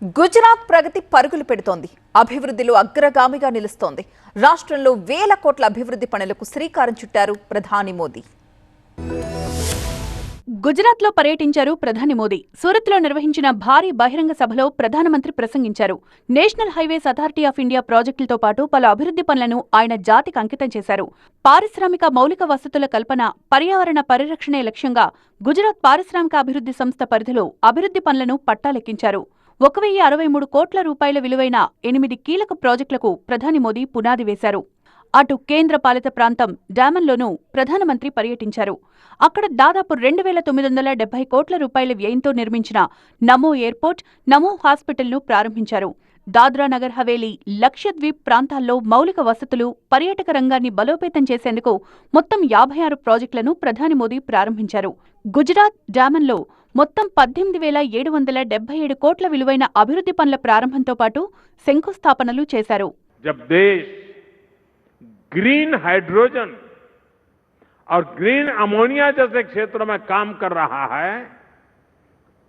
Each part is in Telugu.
గుజరాత్ ప్రగతి పరుగులు పెడుతోంది. అభివృద్ధిలో అగ్రగామిగా నిలుస్తోంది. రాష్ట్రంలో వేల కోట్ల అభివృద్ధి పనులకు శ్రీకారం చుట్టారు ప్రధాని మోదీ. గుజరాత్లో పర్యటించారు ప్రధాని మోదీ. సూరత్లో నిర్వహించిన భారీ బహిరంగ సభలో ప్రధానమంత్రి ప్రసంగించారు. National highways authority of India ప్రాజెక్టులతో పాటు పలు అభివృద్ధి పనులను ఆయన జాతికి అంకితం చేశారు. పారిశ్రామిక మౌలిక వసతుల కల్పన, పర్యావరణ పరిరక్షణే లక్ష్యంగా గుజరాత్ పారిశ్రామిక అభివృద్ధి సంస్థ పరిధిలో అభివృద్ధి పనులను పట్టాలెక్కించారు. 1063 కోట్ల రూపాయల విలువైన 8 కీలక ప్రాజెక్టులకు ప్రధాని మోదీ పునాది వేశారు. అటు కేంద్ర పాలిత ప్రాంతం డామన్లోనూ ప్రధానమంత్రి పర్యటించారు. అక్కడ దాదాపు 2970 కోట్ల రూపాయల వ్యయంతో నిర్మించిన నమో ఎయిర్పోర్ట్, నమో హాస్పిటల్ను ప్రారంభించారు. దాద్రా నగర్ హవేలీ, లక్షద్వీప్ ప్రాంతాల్లో మౌలిక వసతులు, పర్యాటక రంగాన్ని బలోపేతం చేసేందుకు మొత్తం 56 ప్రాజెక్టులను ప్రధాని మోదీ ప్రారంభించారు. గుజరాత్ డామన్లో మొత్తం 18,777 కోట్ల విలువైన అభివృద్ధి పనుల ప్రారంభంతో పాటు శంకుస్థాపనలు చేశారు. ग्रीन हाइड्रोजन और ग्रीन अमोनिया जैसे क्षेत्रों में काम कर रहा है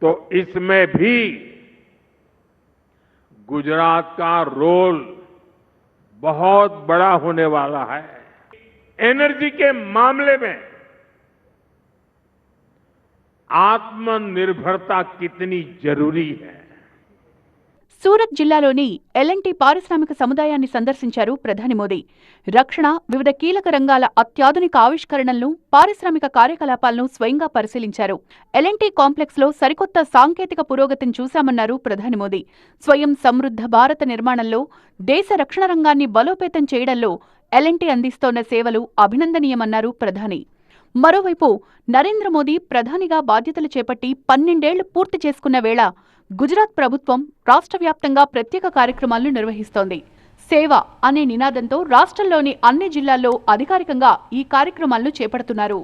तो इसमें भी गुजरात का रोल बहुत बड़ा होने वाला है. एनर्जी के मामले में आत्मनिर्भरता कितनी जरूरी है. సూరత్ జిల్లాలోని ఎల్ఎన్టీ పారిశ్రామిక సముదాయాన్ని సందర్శించారు ప్రధాని మోదీ. రక్షణ, వివిధ కీలక రంగాల అత్యాధునిక ఆవిష్కరణలను, పారిశ్రామిక కార్యకలాపాలను స్వయంగా పరిశీలించారు. ఎల్ఎన్టీ కాంప్లెక్స్లో సరికొత్త సాంకేతిక పురోగతిని చూశామన్నారు ప్రధాని మోదీ. స్వయం సమృద్ధ భారత నిర్మాణంలో, దేశ రక్షణ రంగాన్ని బలోపేతం చేయడంలో ఎల్ఎన్టీ అందిస్తోన్న సేవలు అభినందనీయమన్నారు ప్రధాని. మరోవైపు నరేంద్ర మోదీ ప్రధానిగా బాధ్యతలు చేపట్టి 12 ఏళ్లు పూర్తి చేసుకున్న వేళ గుజరాత్ ప్రభుత్వం రాష్ట్ర వ్యాప్తంగా ప్రత్యేక కార్యక్రమాలను నిర్వహిస్తోంది. సేవ అనే నినాదంతో రాష్ట్రంలోని అన్ని జిల్లాల్లో అధికారికంగా ఈ కార్యక్రమాలను చేపడుతున్నారు.